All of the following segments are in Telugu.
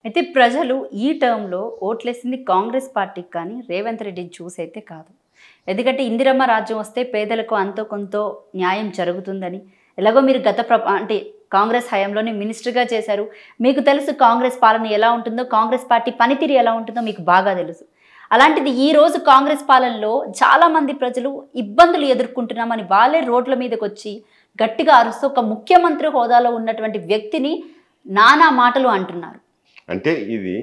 అయితే ప్రజలు ఈ టర్మ్‌లో ఓట్లేసింది కాంగ్రెస్ పార్టీకి కానీ, రేవంత్ రెడ్డిని చూసైతే కాదు. ఎందుకంటే ఇందిరమ్మ రాజ్యం వస్తే పేదలకు అంతో కొంతో న్యాయం జరుగుతుందని, ఎలాగో మీరు అంటే కాంగ్రెస్ హయాంలోనే మినిస్టర్‌గా చేశారు. మీకు తెలుసు కాంగ్రెస్ పాలన ఎలా ఉంటుందో, కాంగ్రెస్ పార్టీ పనితీరు ఎలా ఉంటుందో మీకు బాగా తెలుసు. అలాంటిది ఈరోజు కాంగ్రెస్ పాలనలో చాలామంది ప్రజలు ఇబ్బందులు ఎదుర్కొంటున్నామని వాళ్ళే రోడ్ల మీదకొచ్చి గట్టిగా అరుస్తూ ఒక ముఖ్యమంత్రి హోదాలో ఉన్నటువంటి వ్యక్తిని నానా మాటలు అంటున్నారు. అంటే ఇది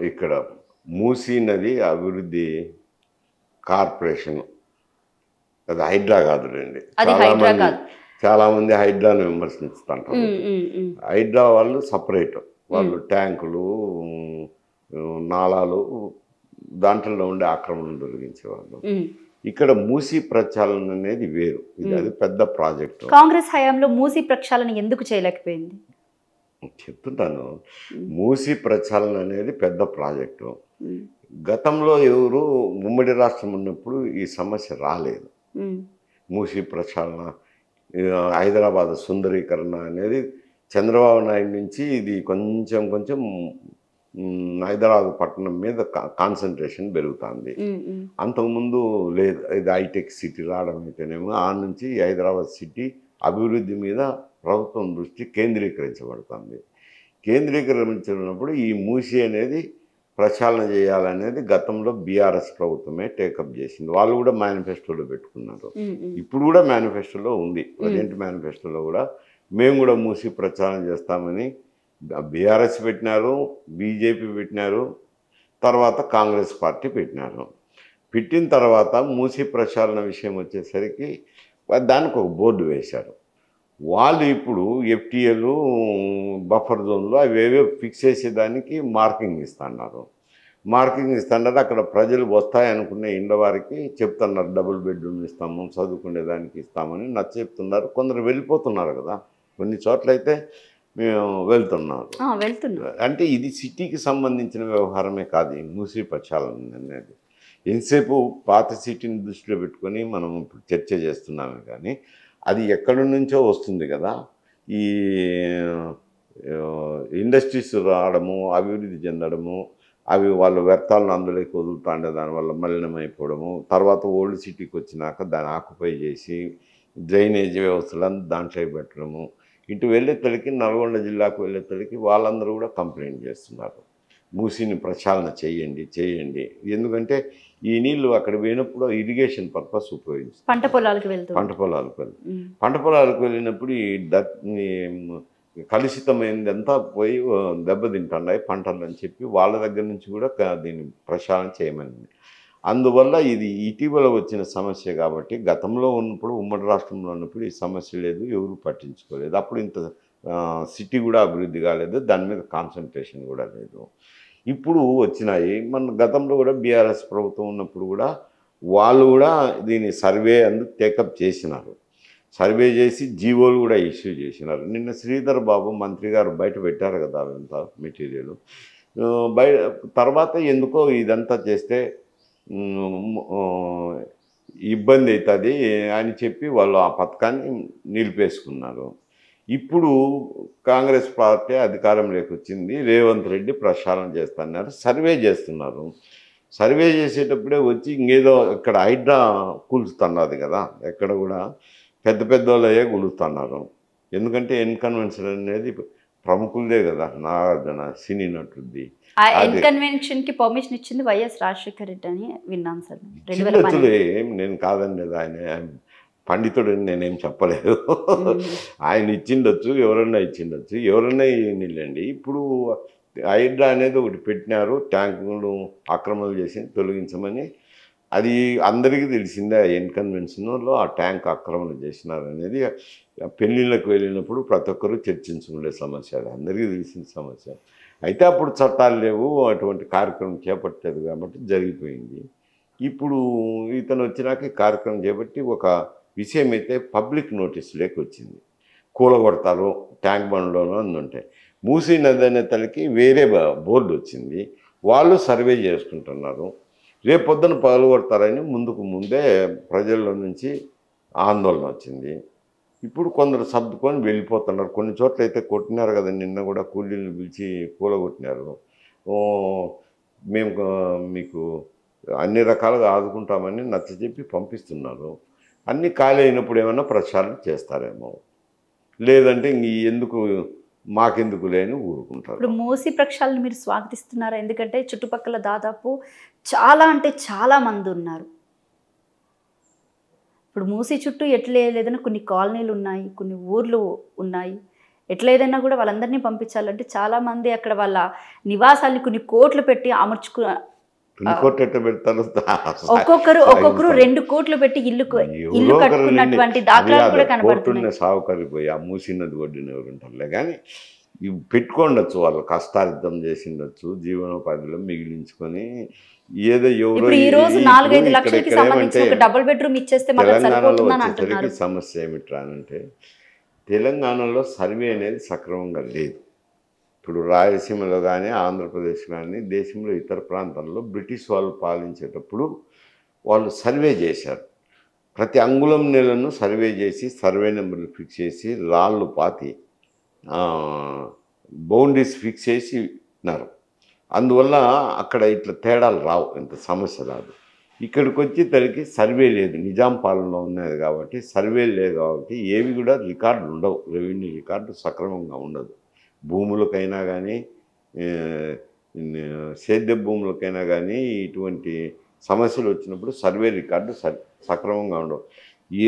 ఇక్కడ మూసీ నది అభివృద్ధి కార్పొరేషన్, అది హైడ్రా కాదులేండి. అది హైడ్రా కాదు. చాలామంది హైడ్రాను విమర్శిస్తుంటారు. హైడ్రా వాళ్ళు సపరేట్, వాళ్ళు ట్యాంకులు, నాళాలు, దాంట్లో ఉండే ఆక్రమణలు తొలగించేవాళ్ళు. ఇక్కడ మూసీ ప్రక్షాళన అనేది వేరు, ఇది అది పెద్ద ప్రాజెక్టు. కాంగ్రెస్ హయాంలో మూసీ ప్రక్షాళన ఎందుకు చేయలేకపోయింది? చెప్తుంటాను, మూసీ ప్రక్షాళన అనేది పెద్ద ప్రాజెక్టు. గతంలో ఎవరు ఉమ్మడి రాష్ట్రం ఉన్నప్పుడు ఈ సమస్య రాలేదు. మూసీ ప్రక్షాళన, హైదరాబాద్ సుందరీకరణ అనేది చంద్రబాబు నాయుడు నుంచి ఇది కొంచెం కొంచెం హైదరాబాద్ పట్టణం మీద కాన్సన్ట్రేషన్ పెరుగుతుంది. అంతకుముందు లేదు, ఇది హైటెక్ సిటీ రావడం అయితేనేమో ఆ నుంచి హైదరాబాద్ సిటీ అభివృద్ధి మీద ప్రభుత్వం దృష్టి కేంద్రీకరించబడుతుంది. కేంద్రీకరించినప్పుడు ఈ మూసీ అనేది ప్రక్షాళన చేయాలనేది గతంలో బీఆర్ఎస్ ప్రభుత్వమే టేకప్ చేసింది. వాళ్ళు కూడా మేనిఫెస్టోలో పెట్టుకున్నారు. ఇప్పుడు కూడా మేనిఫెస్టోలో ఉంది, ప్రజెంట్ మేనిఫెస్టోలో కూడా మేము కూడా మూసీ ప్రక్షాళన చేస్తామని బీఆర్ఎస్ పెట్టినారు, బీజేపీ పెట్టినారు, తర్వాత కాంగ్రెస్ పార్టీ పెట్టినారు. పెట్టిన తర్వాత మూసీ ప్రక్షాళన విషయం వచ్చేసరికి దానికి ఒక బోర్డు వేశారు. వాళ్ళు ఇప్పుడు ఎఫ్టీఏలు, బఫర్ జోన్లు అవేవో ఫిక్స్ చేసేదానికి మార్కింగ్ ఇస్తున్నారు. అక్కడ ప్రజలు వస్తాయనుకునే ఇండ్ల వారికి చెప్తున్నారు, డబుల్ బెడ్రూమ్ ఇస్తాము, చదువుకునేదానికి ఇస్తామని చెప్తున్నారు. కొందరు వెళ్ళిపోతున్నారు కదా, కొన్ని చోట్ల అయితే మేము వెళ్తున్నారు. అంటే ఇది సిటీకి సంబంధించిన వ్యవహారమే కాదు ఈ మూసీ ప్రక్షాళన అనేది. ఎంతసేపు పాత సిటీని దృష్టిలో పెట్టుకొని మనం ఇప్పుడు చర్చ చేస్తున్నామే కానీ అది ఎక్కడి నుంచో వస్తుంది కదా. ఈ ఇండస్ట్రీస్ రావడము, అభివృద్ధి చెందడము, అవి వాళ్ళ వ్యర్థాలను అందులోకి వదులుతుండే దానివల్ల మలినమైపోవడము, తర్వాత ఓల్డ్ సిటీకి వచ్చినాక దాన్ని ఆక్యుపై చేసి డ్రైనేజ్ వ్యవస్థలను దాంట్లో పెట్టడము, ఇటు వెళ్ళేతలకి నల్గొండ జిల్లాకు వెళ్ళేతలకి వాళ్ళందరూ కూడా కంప్లైంట్ చేస్తున్నారు, మూసీని ప్రక్షాళన చేయండి. ఎందుకంటే ఈ నీళ్లు అక్కడ పోయినప్పుడు ఇరిగేషన్ పర్పస్ ఉపయోగిస్తారు, పంట పొలాలకు వెళ్ళినప్పుడు ఈ కలుషితమైనది అంతా పోయి దెబ్బతింటున్నాయి పంటలు అని చెప్పి వాళ్ళ దగ్గర నుంచి కూడా దీన్ని ప్రక్షాళన చేయమని. అందువల్ల ఇది ఇటీవల వచ్చిన సమస్య కాబట్టి గతంలో ఉన్నప్పుడు ఉమ్మడి రాష్ట్రంలో ఉన్నప్పుడు ఈ సమస్య లేదు, ఎవరు పట్టించుకోలేదు. అప్పుడు ఇంత సిటీ కూడా అభివృద్ధి కాలేదు, దాని మీద కాన్సన్ట్రేషన్ కూడా లేదు. ఇప్పుడు వచ్చినాయి. మన గతంలో కూడా బీఆర్ఎస్ ప్రభుత్వం ఉన్నప్పుడు కూడా వాళ్ళు కూడా దీన్ని సర్వే టేకప్ చేసినారు. సర్వే చేసి జీవోలు కూడా ఇష్యూ చేసినారు. నిన్న శ్రీధర్ బాబు మంత్రి గారు బయట పెట్టారు కదా అదంతా మెటీరియల్. తర్వాత ఎందుకో ఇదంతా చేస్తే ఇబ్బంది అవుతుంది అని చెప్పి వాళ్ళు ఆ పథకాన్ని నిలిపేసుకున్నారు. ఇప్పుడు కాంగ్రెస్ పార్టీ అధికారంలోకి వచ్చింది, రేవంత్ రెడ్డి ప్రక్షాళన చేస్తున్నారు, సర్వే చేస్తున్నారు. సర్వే చేసేటప్పుడే వచ్చి ఇంకేదో ఇక్కడ హైడ్రా కూల్చుతున్నది కదా, ఎక్కడ కూడా పెద్ద వాళ్ళయే కూలుస్తున్నారు. ఎందుకంటే ఎన్కన్వెన్షన్ అనేది ప్రముఖులదే కదా, నాగార్జున సినీ నటుద్ది. కన్వెన్షన్ కి పర్మిషన్ ఇచ్చింది వైఎస్ రాజశేఖర రెడ్డి అని విన్నాను సార్. నేను కాదండి, ఆయన పండితుడు నేనేం చెప్పలేదు. ఆయన ఇచ్చిండొచ్చు, ఎవరన్నా ఇచ్చిండొచ్చు, ఎవరన్నా నీళ్ళండి. ఇప్పుడు హైడ్రా అనేది ఒకటి పెట్టినారు, ట్యాంకులు ఆక్రమణలు చేసి తొలగించమని. అది అందరికీ తెలిసిందే, ఎన్కన్వెన్షన్లో ఆ ట్యాంక్ ఆక్రమణ చేసినారు అనేది. పెళ్ళిళ్ళకు వెళ్ళినప్పుడు ప్రతి ఒక్కరూ చర్చించుకునే సమస్య, అది అందరికీ తెలిసిన సమస్య. అయితే అప్పుడు చట్టాలు లేవు, అటువంటి కార్యక్రమం చేపట్టలేదు కాబట్టి జరిగిపోయింది. ఇప్పుడు ఇతను వచ్చినాక ఈ కార్యక్రమం చేపట్టి ఒక విషయం అయితే పబ్లిక్ నోటీసులోకి వచ్చింది, కూలగొడతారు ట్యాంక్ బండ్లోనూ అందుంటాయి. మూసీ నది అనే తలకి వేరే బోర్డు వచ్చింది, వాళ్ళు సర్వే చేసుకుంటున్నారు. రేపు పొద్దున పగలగొడతారని ముందే ప్రజల్లో నుంచి ఆందోళన వచ్చింది. ఇప్పుడు కొందరు సర్దుకొని వెళ్ళిపోతున్నారు. కొన్ని చోట్ల అయితే కొట్టినారు కదా, నిన్న కూడా కూలీలను పిలిచి కూలగొట్టినారు. ఓ, మేము మీకు అన్ని రకాలుగా ఆదుకుంటామని నచ్చజెప్పి పంపిస్తున్నారు. అన్నీ ఖాళీ అయినప్పుడు ఏమైనా ప్రచారం చేస్తారేమో, లేదంటే ఇంక ఎందుకు మాకెందుకు లేని ఊరుకుంటారు. ఇప్పుడు మూసీ ప్రక్షాళన మీరు స్వాగతిస్తున్నారా? ఎందుకంటే చుట్టుపక్కల దాదాపు చాలా అంటే చాలా మంది ఉన్నారు. ఇప్పుడు మూసీ చుట్టూ ఎట్లా లేదన్నా కొన్ని కాలనీలు ఉన్నాయి, కొన్ని ఊర్లు ఉన్నాయి. ఎట్లా ఏదైనా కూడా వాళ్ళందరినీ పంపించాలంటే చాలామంది అక్కడ వాళ్ళ నివాసాన్ని కొన్ని కోట్లు పెట్టి అమర్చుకు ఇంకోటి పెడతారు. ఒక్కొక్కరు 2 కోట్లు పెట్టి ఇల్లు కట్టుకున్నటువంటి దాఖలాలు కూడా కనబడుతున్నాయి. సావుకారి పోయి ఆ మూసీ నది ఒడ్డున ఎవరు ఉంటారులే కానీ ఇవి పెట్టుకోండొచ్చు, వాళ్ళు కష్టార్థం చేసిండొచ్చు, జీవనోపాధిలో మిగిలించుకొని ఏదో ఎవరో. ఇప్పుడు ఈ రోజు 4-5 లక్షలకి సంబంధించి ఒక డబుల్ బెడ్రూమ్ ఇచ్చేస్తే మాత్రం సరిపోతుందని అంటున్నారు. సమస్య ఏమిట్రా అంటే తెలంగాణలో సర్వే అనేది సక్రమంగా లేదు. ఇప్పుడు రాయలసీమలో కానీ ఆంధ్రప్రదేశ్ కానీ దేశంలో ఇతర ప్రాంతాల్లో బ్రిటిష్ వాళ్ళు పాలించేటప్పుడు వాళ్ళు సర్వే చేశారు. ప్రతి అంగుళం నేలను సర్వే చేసి సర్వే నెంబర్లు ఫిక్స్ చేసి రాళ్ళు పాతి బౌండరీస్ ఫిక్స్ చేసి ఉన్నారు. అందువల్ల అక్కడ ఇట్లా తేడాలు రావు, ఇంత సమస్య రాదు. ఇక్కడికి వచ్చి తనకి సర్వే లేదు, నిజాం పాలనలో ఉన్నది కాబట్టి సర్వే లేదు కాబట్టి ఏవి కూడా రికార్డులు ఉండవు, రెవెన్యూ రికార్డు సక్రమంగా ఉండదు. భూములకైనా కానీ సేద్య భూములకైనా కానీ ఇటువంటి సమస్యలు వచ్చినప్పుడు సర్వే రికార్డు సక్రమంగా ఉండవు.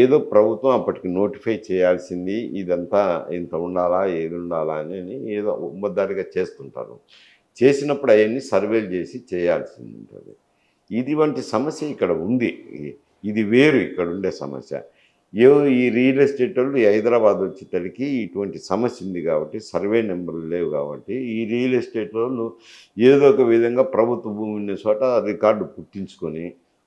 ఏదో ప్రభుత్వం అప్పటికి నోటిఫై చేయాల్సింది ఇదంతా ఇంత ఉండాలా ఏది ఉండాలా అని ఏదో ఉమ్మద్దారిగా చేస్తుంటారు. చేసినప్పుడు అవన్నీ సర్వేలు చేసి చేయాల్సింది ఉంటుంది. ఇటువంటి సమస్య ఇక్కడ ఉంది. ఇది వేరు ఇక్కడ ఉండే సమస్య. ఈ రియల్ ఎస్టేట్ వాళ్ళు హైదరాబాద్ వచ్చేసరికి ఇటువంటి సమస్య ఉంది కాబట్టి సర్వే నెంబర్లు లేవు కాబట్టి ఈ రియల్ ఎస్టేట్ వాళ్ళు ఏదో ఒక విధంగా ప్రభుత్వ భూమి ఉన్న చోట రికార్డు పుట్టించుకొని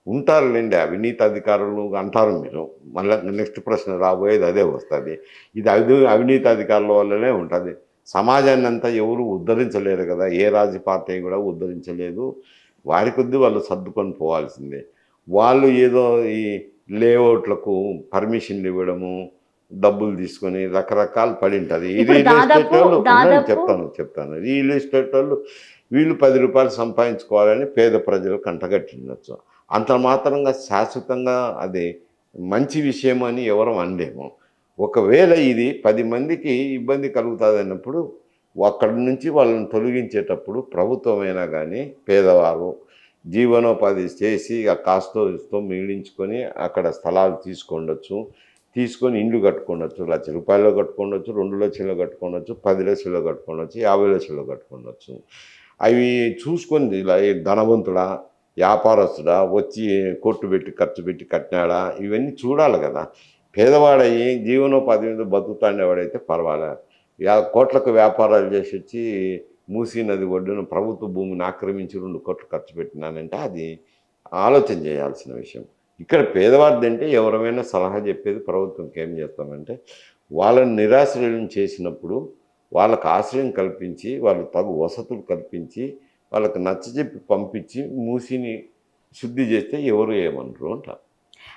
ఉంటారులేండి. అవినీతి అధికారులు అంటారు మీరు, మళ్ళీ నెక్స్ట్ ప్రశ్న రాబోయేది అదే వస్తుంది. ఇది అవినీతి అధికారుల వల్లనే ఉంటుంది. సమాజాన్ని అంతా ఎవరు ఉద్ధరించలేరు కదా, ఏ రాజకీయ పార్టీ కూడా ఉద్ధరించలేదు. వారి కొద్దీ వాళ్ళు సర్దుకొని పోవాల్సిందే. వాళ్ళు ఏదో ఈ లేఅవుట్లకు పర్మిషన్లు ఇవ్వడము, డబ్బులు తీసుకొని రకరకాలు పడి ఉంటుంది. ఈ రియల్ ఎస్టేట్ వాళ్ళు చెప్తాను రియల్ ఎస్టేట్ వాళ్ళు వీళ్ళు 10 రూపాయలు సంపాదించుకోవాలని పేద ప్రజలు కంటగట్టిండొచ్చు. అంత మాత్రంగా శాశ్వతంగా అది మంచి విషయం అని ఎవరు అనలేము. ఒకవేళ ఇది 10 మందికి ఇబ్బంది కలుగుతుంది అన్నప్పుడు అక్కడి నుంచి వాళ్ళని తొలగించేటప్పుడు ప్రభుత్వమైనా కానీ పేదవారు జీవనోపాధి చేసి ఆ కాస్తో ఇస్తో మిగిలించుకొని అక్కడ స్థలాలు తీసుకొని ఇండ్లు కట్టుకోవచ్చు. 1 లక్ష రూపాయలు కట్టుకోవచ్చు, 2 లక్షలు కట్టుకోవచ్చు, 10 లక్షలు కట్టుకోవచ్చు, 50 లక్షలు కట్టుకోవచ్చు. అవి చూసుకొని ఇలా ధనవంతుడా వ్యాపారస్తుడా వచ్చి కొట్టు పెట్టి ఖర్చు పెట్టి కట్టినాడా ఇవన్నీ చూడాలి కదా. పేదవాడయ్యి జీవనోపాధి మీద బతుకుతాండేవాడైతే పర్వాలే. కోట్లకు వ్యాపారాలు చేసి వచ్చి మూసీ నది ఒడ్డున ప్రభుత్వ భూమిని ఆక్రమించి 2 కోట్లు ఖర్చు పెట్టినానంటే అది ఆలోచన చేయాల్సిన విషయం. ఇక్కడ పేదవాడిదంటే ఎవరైనా సలహా చెప్పేది ప్రభుత్వంకి ఏం చేస్తామంటే వాళ్ళని నిరాశ్రయం చేసినప్పుడు వాళ్ళకు ఆశ్రయం కల్పించి వాళ్ళు తగు వసతులు కల్పించి వాళ్ళకు నచ్చజెప్పి పంపించి మూసీని శుద్ధి చేస్తే ఎవరు ఏమనరు అంట.